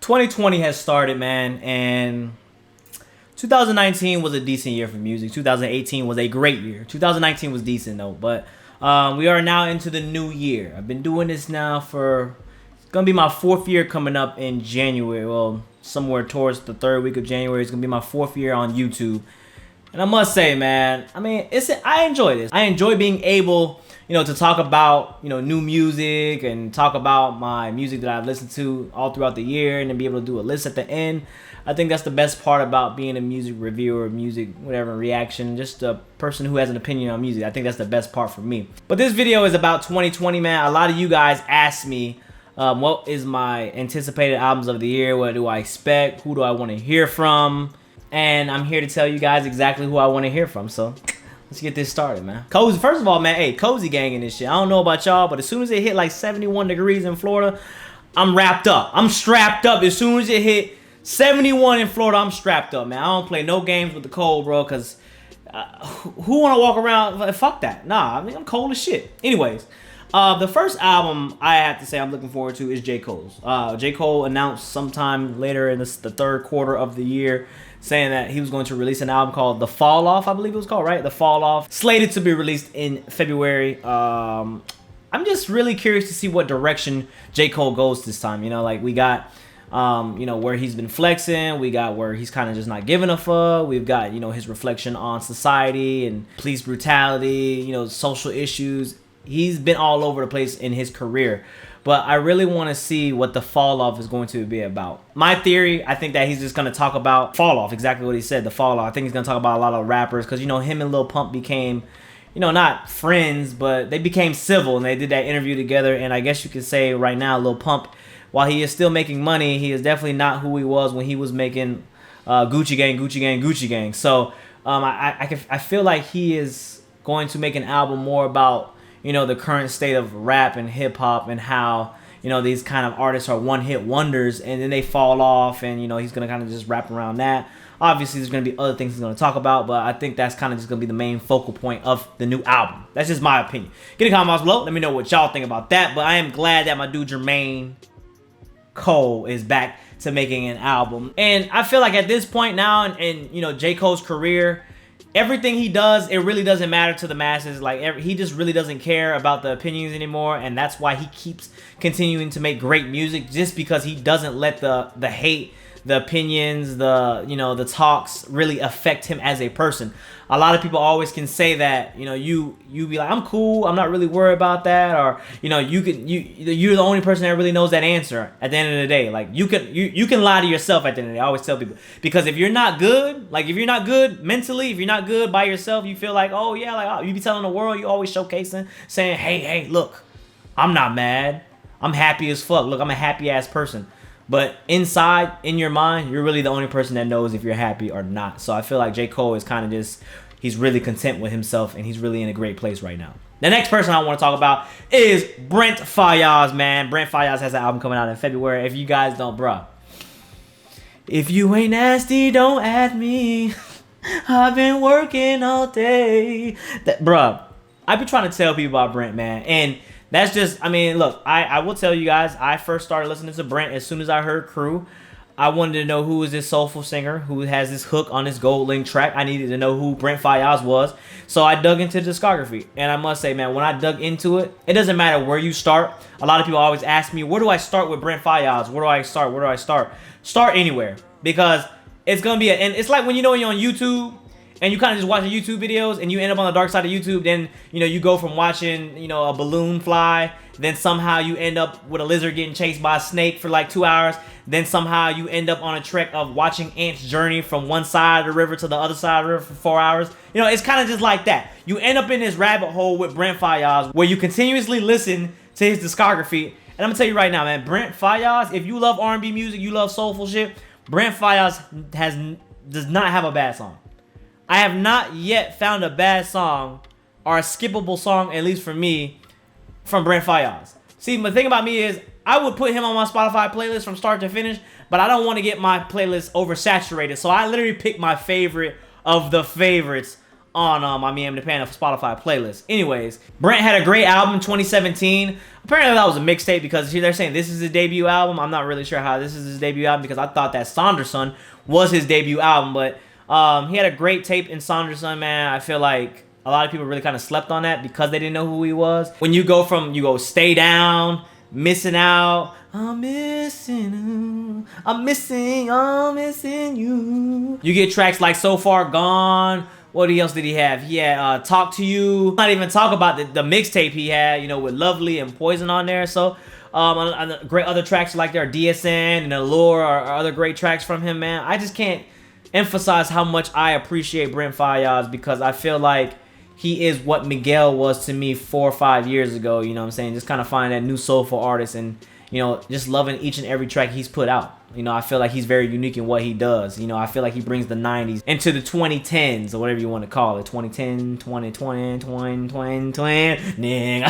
2020 has started, man, and 2019 was a decent year for music. 2018 was a great year. 2019 was decent though, but we are now into the new year. I've been doing this now for, it's gonna be my 4th year coming up in January. Well, somewhere towards the 3rd week of January. It's gonna be my 4th year on YouTube. And I must say, man, I mean, I enjoy this. I enjoy being able, to talk about, new music and talk about my music that I've listened to all throughout the year and then be able to do a list at the end. I think that's the best part about being a music reviewer, music, whatever, reaction, just a person who has an opinion on music. I think that's the best part for me. But this video is about 2020, man. A lot of you guys asked me, what is my anticipated albums of the year? What do I expect? Who do I want to hear from? And I'm here to tell you guys exactly who I want to hear from. So let's get this started, man. Cozy, first of all, man, hey, cozy gang in this shit. I don't know about y'all, but as soon as it hit like 71 degrees in Florida, I'm wrapped up. I'm strapped up. As soon as it hit 71 in Florida, I'm strapped up, man. I don't play no games with the cold, bro, because who want to walk around? Fuck that. Nah, I mean, I'm cold as shit. Anyways, the first album I have to say I'm looking forward to is J. Cole's. J. Cole announced sometime later in the 3rd quarter of the year saying that he was going to release an album called The Fall Off, I believe it was called, right? The Fall Off. Slated to be released in February. I'm just really curious to see what direction J. Cole goes this time. Like we got, where he's been flexing. We got where he's kind of just not giving a fuck. We've got, his reflection on society and police brutality, social issues. He's been all over the place in his career. But I really want to see what The Fall Off is going to be about. My theory, I think that he's just going to talk about Fall Off, exactly what he said, The Fall Off. I think he's going to talk about a lot of rappers because, him and Lil Pump became, not friends, but they became civil and they did that interview together. And I guess you could say right now, Lil Pump, while he is still making money, he is definitely not who he was when he was making Gucci Gang, Gucci Gang, Gucci Gang. So I feel like he is going to make an album more about, the current state of rap and hip hop and how, these kind of artists are one-hit wonders and then they fall off and, he's going to kind of just wrap around that. Obviously, there's going to be other things he's going to talk about, but I think that's kind of just going to be the main focal point of the new album. That's just my opinion. Get a comment box below. Let me know what y'all think about that, but I am glad that my dude Jermaine Cole is back to making an album. And I feel like at this point now in J. Cole's career, everything he does, it really doesn't matter to the masses. Like he just really doesn't care about the opinions anymore, and that's why he keeps continuing to make great music, just because he doesn't let the hate, the opinions, the talks really affect him as a person. A lot of people always can say that, you be like, I'm cool, I'm not really worried about that, or you're the only person that really knows that answer at the end of the day. Like you can lie to yourself at the end of the day. I always tell people, because if you're not good, like if you're not good mentally, if you're not good by yourself, you feel like, oh yeah, like you be telling the world, you always showcasing, saying, hey, look, I'm not mad, I'm happy as fuck, look, I'm a happy ass person. But inside, in your mind, you're really the only person that knows if you're happy or not. So I feel like J. Cole is kind of just, he's really content with himself and he's really in a great place right now. The next person I want to talk about is Brent Faiyaz, man. Brent Faiyaz has an album coming out in February. If you guys don't, bruh. If you ain't nasty, don't add me. I've been working all day. Bruh, I've been trying to tell people about Brent, man. And that's just, I mean, look, I will tell you guys, I first started listening to Brent as soon as I heard Crew. I wanted to know who is this soulful singer who has this hook on this Gold Link track. I needed to know who Brent Faiyaz was. So I dug into the discography. And I must say, man, when I dug into it, it doesn't matter where you start. A lot of people always ask me, where do I start with Brent Faiyaz? Where do I start? Where do I start? Start anywhere. Because it's going to be, and it's like when you're on YouTube, and you kind of just watching YouTube videos and you end up on the dark side of YouTube, then, you go from watching, a balloon fly, then somehow you end up with a lizard getting chased by a snake for like 2 hours, then somehow you end up on a trek of watching ants journey from one side of the river to the other side of the river for 4 hours. It's kind of just like that. You end up in this rabbit hole with Brent Faiyaz where you continuously listen to his discography. And I'm going to tell you right now, man, Brent Faiyaz, if you love R&B music, you love soulful shit, Brent Faiyaz does not have a bad song. I have not yet found a bad song or a skippable song, at least for me, from Brent Faiyaz. See, the thing about me is I would put him on my Spotify playlist from start to finish, but I don't want to get my playlist oversaturated. So I literally pick my favorite of the favorites on my Meami the Panda Spotify playlist. Anyways, Brent had a great album in 2017. Apparently that was a mixtape because they're saying this is his debut album. I'm not really sure how this is his debut album because I thought that Saunderson was his debut album, but he had a great tape in Saunderson, man. I feel like a lot of people really kind of slept on that because they didn't know who he was. When you go Stay Down, Missing Out, I'm missing you. You get tracks like So Far Gone. What else did he have? He had Talk to You. Not even talk about the mixtape he had, you know, with Lovely and Poison on there. So, great other tracks like there are DSN and Allure are other great tracks from him, man. I just can't emphasize how much I appreciate Brent Faiyaz because I feel like he is what Miguel was to me 4 or 5 years ago. You know what I'm saying? Just kind of finding that new soulful artist and, you know, just loving each and every track he's put out. You know, I feel like he's very unique in what he does. You know, I feel like he brings the 90s into the 2010s or whatever you want to call it. 2010, 2020, 2020.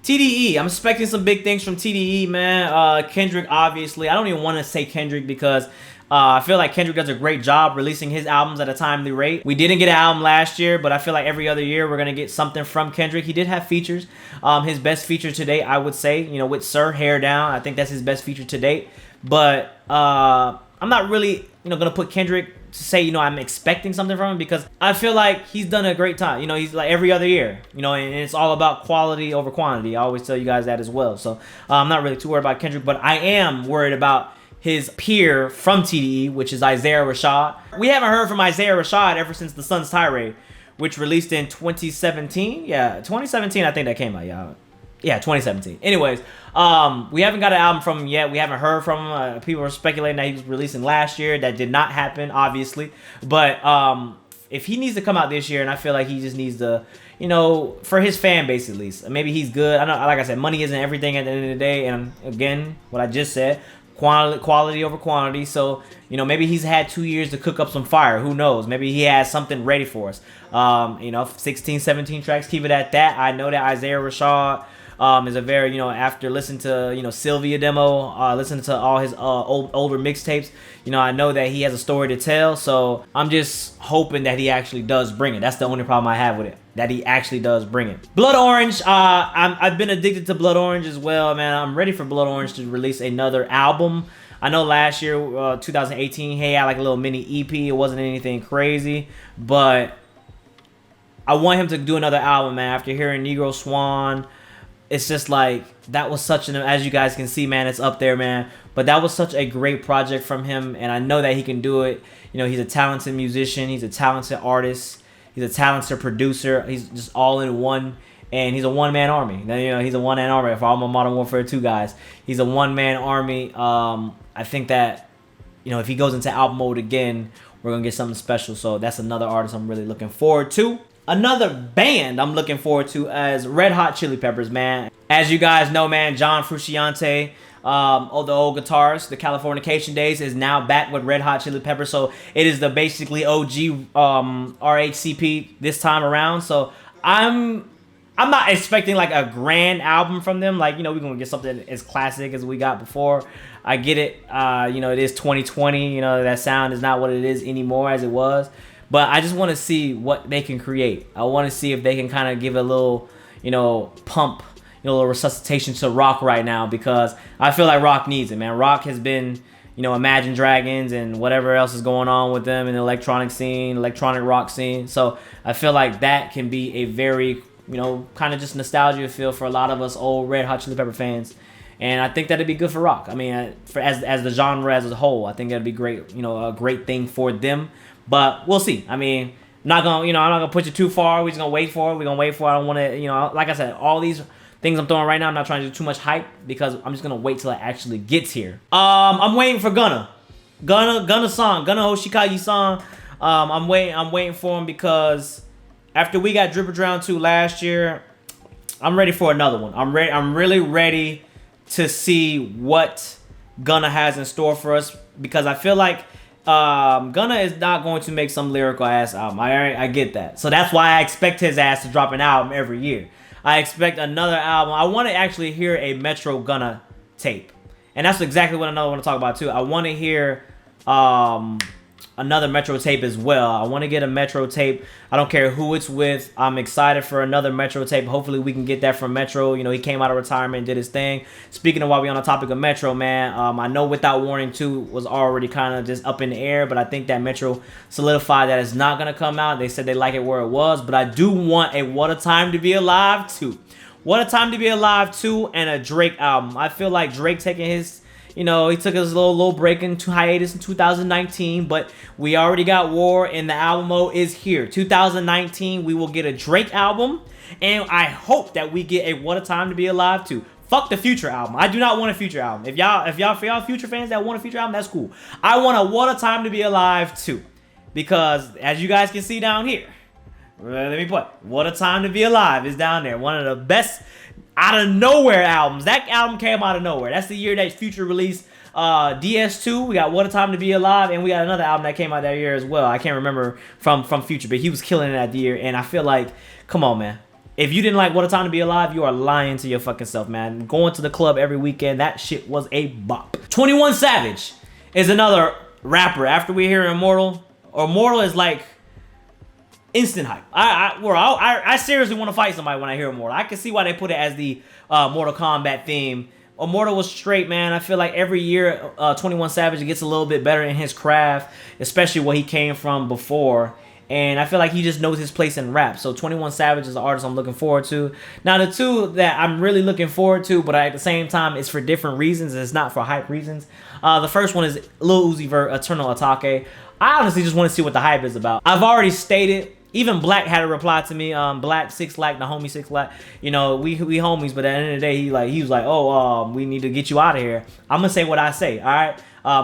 TDE, I'm expecting some big things from TDE, man. Kendrick, obviously. I don't even want to say Kendrick because I feel like Kendrick does a great job releasing his albums at a timely rate. We didn't get an album last year, but I feel like every other year we're going to get something from Kendrick. He did have features. His best feature to date, I would say, you know, with Sir, Hair Down. I think that's his best feature to date. But I'm not really, you know, going to put Kendrick to say, you know, I'm expecting something from him because I feel like he's done a great time. You know, he's like every other year, you know, and it's all about quality over quantity. I always tell you guys that as well. So I'm not really too worried about Kendrick, but I am worried about his peer from TDE, which is Isaiah Rashad. We haven't heard from Isaiah Rashad ever since The Sun's Tirade, which released in 2017. Yeah, 2017, I think that came out, y'all. Yeah, 2017. Anyways, we haven't got an album from him yet. We haven't heard from him. People were speculating that he was releasing last year. That did not happen, obviously. But if he needs to come out this year, and I feel like he just needs to, you know, for his fan base at least, maybe he's good. I know, like I said, money isn't everything at the end of the day. And again, what I just said, quality over quantity. So, you know, maybe he's had 2 years to cook up some fire. Who knows? Maybe he has something ready for us. You know, 16, 17 tracks. Keep it at that. I know that Isaiah Rashad is a very, you know, after listening to, you know, Sylvia demo, listening to all his older mixtapes, you know, I know that he has a story to tell. So I'm just hoping that he actually does bring it. That's the only problem I have with it, that he actually does bring it. Blood Orange, I've been addicted to Blood Orange as well, man. I'm ready for Blood Orange to release another album. I know last year, 2018, he had like a little mini EP. It wasn't anything crazy, but I want him to do another album, man. After hearing Negro Swan, it's just like, that was such an, as you guys can see, man, it's up there, man. But that was such a great project from him, and I know that he can do it. You know, he's a talented musician. He's a talented artist. He's a talented producer. He's just all in one, and he's a one-man army. Now, you know, he's a one-man army for all my Modern Warfare 2 guys. He's a one-man army. I think that, you know, if he goes into album mode again, we're going to get something special. So that's another artist I'm really looking forward to. Another band I'm looking forward to as Red Hot Chili Peppers, man. As you guys know, man, John Frusciante, the old guitarist, the Californication days, is now back with Red Hot Chili Peppers. So it is the basically OG RHCP this time around. So I'm not expecting like a grand album from them. Like, you know, we're going to get something as classic as we got before. I get it. You know, it is 2020. You know, that sound is not what it is anymore as it was. But I just want to see what they can create. I want to see if they can kind of give a little, you know, pump, you know, a little resuscitation to rock right now, because I feel like rock needs it, man. Rock has been, you know, Imagine Dragons and whatever else is going on with them in the electronic scene, electronic rock scene. So I feel like that can be a very, you know, kind of just nostalgia feel for a lot of us old Red Hot Chili Pepper fans. And I think that'd be good for rock. I mean, for as the genre as a whole, I think that'd be great, you know, a great thing for them. But we'll see. I mean, I'm not gonna push it too far. We're just gonna wait for it. We're gonna wait for it. I don't want to, you know, like I said, all these things I'm throwing right now, I'm not trying to do too much hype because I'm just gonna wait till it actually gets here. I'm waiting for Gunna song, Gunna Hoshikage song. I'm waiting for him because after we got Dripper Drown 2 last year, I'm ready for another one. I'm really ready to see what Gunna has in store for us, because I feel like Gunna is not going to make some lyrical ass album. I get that. So that's why I expect his ass to drop an album every year. I expect another album. I want to actually hear a Metro Gunna tape. And that's exactly what I want to talk about too. I want to hear another Metro tape as well. I want to get a Metro tape. I don't care who it's with. I'm excited for another Metro tape. Hopefully we can get that from Metro. You know, he came out of retirement and did his thing. Speaking of while we on the topic of Metro, man, I know Without Warning 2 was already kind of just up in the air, but I think that Metro solidified that it's not going to come out. They said they like it where it was, but I do want a What a Time to Be Alive 2. What a Time to Be Alive 2 and a Drake album. I feel like Drake taking his... You know, he took his little break into hiatus in 2019, but we already got War, and the album mode is here. 2019, we will get a Drake album, and I hope that we get a What a Time to Be Alive 2. Fuck the Future album. I do not want a Future album. For y'all Future fans that want a Future album, that's cool. I want a What a Time to Be Alive 2, because as you guys can see down here, let me put What a Time to Be Alive is down there. One of the best out of nowhere albums. That album came out of nowhere. That's the year that Future released DS2. We got What a Time to Be Alive, and we got another album that came out that year as well. I can't remember from Future, but he was killing it that year. And I feel like, come on, man. If you didn't like What a Time to Be Alive, you are lying to your fucking self, man. Going to the club every weekend, that shit was a bop. 21 Savage is another rapper. After we hear Immortal is like instant hype. I seriously want to fight somebody when I hear Immortal. I can see why they put it as the Mortal Kombat theme. Immortal was straight, man. I feel like every year 21 Savage gets a little bit better in his craft, especially what he came from before. And I feel like he just knows his place in rap. So 21 Savage is an artist I'm looking forward to. Now, the two that I'm really looking forward to, but at the same time, it's for different reasons. It's not for hype reasons. The first one is Lil Uzi Vert, Eternal Atake. I honestly just want to see what the hype is about. I've already stated... Even Black had a reply to me. Black 6 Lack, the homie 6 Lack. You know, we homies, but at the end of the day, he was like, oh, we need to get you out of here. I'm gonna say what I say. All right.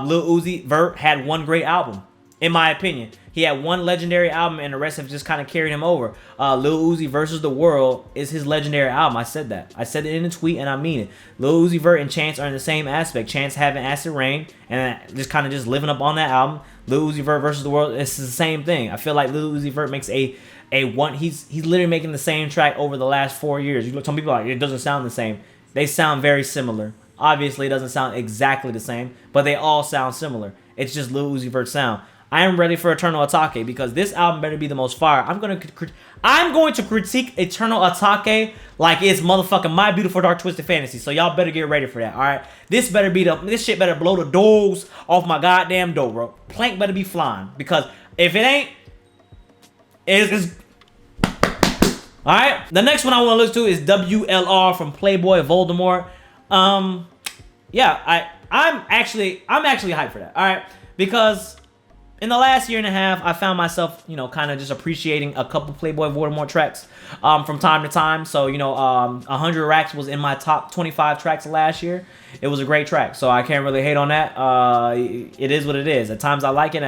Lil Uzi Vert had one great album, in my opinion. He had one legendary album, and the rest have just kind of carried him over. Lil Uzi versus the World is his legendary album. I said that. I said it in a tweet, and I mean it. Lil Uzi Vert and Chance are in the same aspect. Chance having Acid Rain, and just kind of just living up on that album. Lil Uzi Vert versus the World, it's the same thing. I feel like Lil Uzi Vert makes a one. He's literally making the same track over the last 4 years. Some people are like, it doesn't sound the same. They sound very similar. Obviously, it doesn't sound exactly the same, but they all sound similar. It's just Lil Uzi Vert's sound. I am ready for Eternal Atake because this album better be the most fire. I'm going to critique Eternal Atake like it's motherfucking My Beautiful Dark Twisted Fantasy. So y'all better get ready for that. All right, this shit better blow the doors off my goddamn door, bro. Plank better be flying because if it ain't, it's all right. The next one I want to listen to is WLR from Playboy Voldemort. Yeah, I'm actually hyped for that. All right, because in the last year and a half, I found myself, you know, kind of just appreciating a couple Playboy Voldemort tracks from time to time. So, you know, 100 Racks was in my top 25 tracks last year. It was a great track, so I can't really hate on that. It is what it is. At times I like it,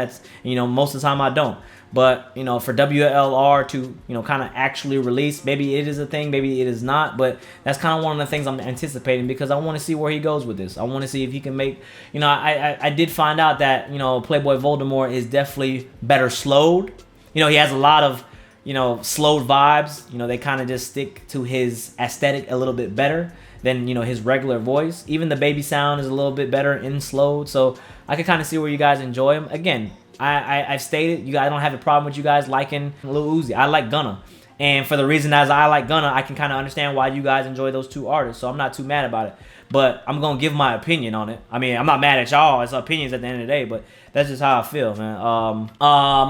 most of the time I don't. But, you know, for WLR to, you know, kind of actually release, maybe it is a thing, maybe it is not. But that's kind of one of the things I'm anticipating because I want to see where he goes with this. I want to see if he can make, you know, I did find out that, you know, Playboy Voldemort is definitely better slowed. You know, he has a lot of, you know, slowed vibes. You know, they kind of just stick to his aesthetic a little bit better than, you know, his regular voice. Even the baby sound is a little bit better in slowed. So I can kind of see where you guys enjoy him. Again, I've stated, I don't have a problem with you guys liking Lil Uzi. I like Gunna. And for the reason as I like Gunna, I can kind of understand why you guys enjoy those two artists. So I'm not too mad about it. But I'm going to give my opinion on it. I mean, I'm not mad at y'all. It's opinions at the end of the day. But that's just how I feel, man.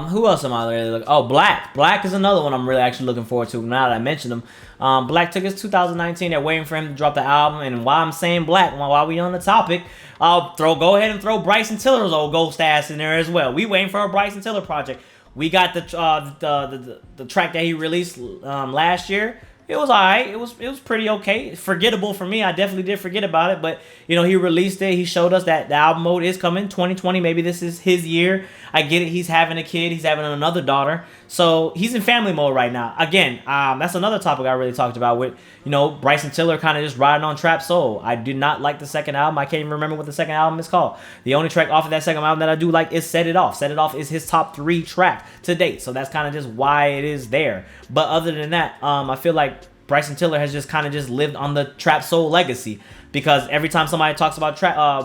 Who else am I really looking? Oh, Black. Black is another one I'm really actually looking forward to now that I mentioned him. Black took his 2019. They're waiting for him to drop the album. And while I'm saying Black, while we on the topic, go ahead and throw Bryson Tiller's old ghost ass in there as well. We waiting for a Bryson Tiller project. We got the track that he released last year. It was alright. It was pretty okay. Forgettable for me. I definitely did forget about it. But, you know, he released it. He showed us that the album mode is coming. 2020, maybe this is his year. I get it. He's having a kid. He's having another daughter. So he's in family mode right now. Again, that's another topic I really talked about with, you know, Bryson Tiller kind of just riding on Trap Soul. I did not like the second album. I can't even remember what the second album is called. The only track off of that second album that I do like is Set It Off. Set It Off is his top 3 track to date. So that's kind of just why it is there. But other than that, I feel like Bryson Tiller has just kind of just lived on the Trap Soul legacy, because every time somebody talks about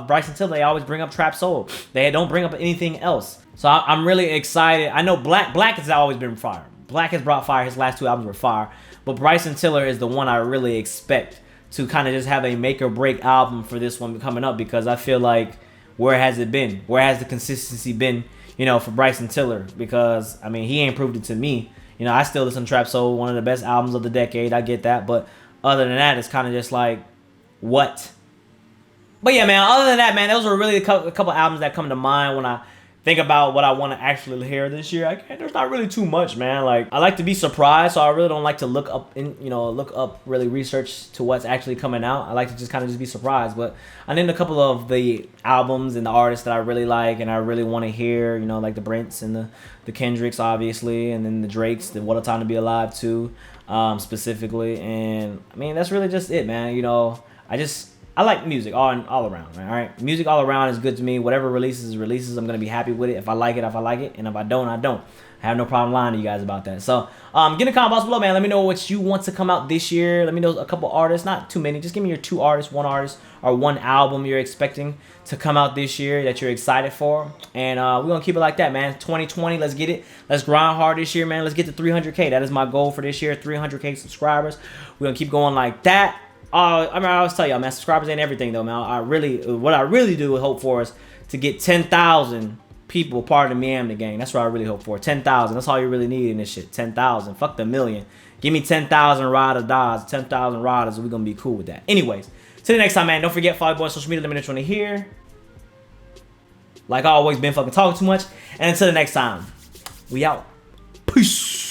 Bryson Tiller, they always bring up Trap Soul. They don't bring up anything else. So I'm really excited. I know Black has always been fire. Black has brought fire. His last 2 albums were fire. But Bryson Tiller is the one I really expect to kind of just have a make or break album for this one coming up, because I feel like, where has it been? Where has the consistency been, you know, for Bryson Tiller? Because, I mean, he ain't proved it to me. You know, I still listen to Trap Soul, one of the best albums of the decade. I get that. But other than that, it's kind of just like, what? But yeah, man, other than that, man, those are really a couple albums that come to mind when I think about what I want to actually hear this year. There's not really too much, man. Like, I like to be surprised, so I really don't like to look up really research to what's actually coming out. I like to just kind of just be surprised. But I named a couple of the albums and the artists that I really like and I really want to hear, you know, like the Brents and the Kendricks, obviously, and then the Drakes, the What a Time to Be Alive too, specifically. And I mean, that's really just it, man. You know, I like music all around, man. All right, music all around is good to me. Whatever releases. I'm gonna be happy with it. If I like it, and if I don't, I don't. I have no problem lying to you guys about that. So, get in the comment box below, man. Let me know what you want to come out this year. Let me know a couple artists, not too many. Just give me your 2 artists, 1 artist, or 1 album you're expecting to come out this year that you're excited for. And we're gonna keep it like that, man. 2020, let's get it. Let's grind hard this year, man. Let's get to 300K. That is my goal for this year. 300K subscribers. We're gonna keep going like that. I mean, I always tell y'all, man, subscribers ain't everything, though, man. What I really do hope for is to get 10,000 people part of the Meami gang. That's what I really hope for. 10,000. That's all you really need in this shit. 10,000. Fuck the million. Give me 10,000 ride or dies. 10,000 riders, and we're gonna be cool with that. Anyways, till the next time, man. Don't forget, follow boy on social media. Let me know what you want to hear. Like always, been fucking talking too much. And until the next time, we out. Peace.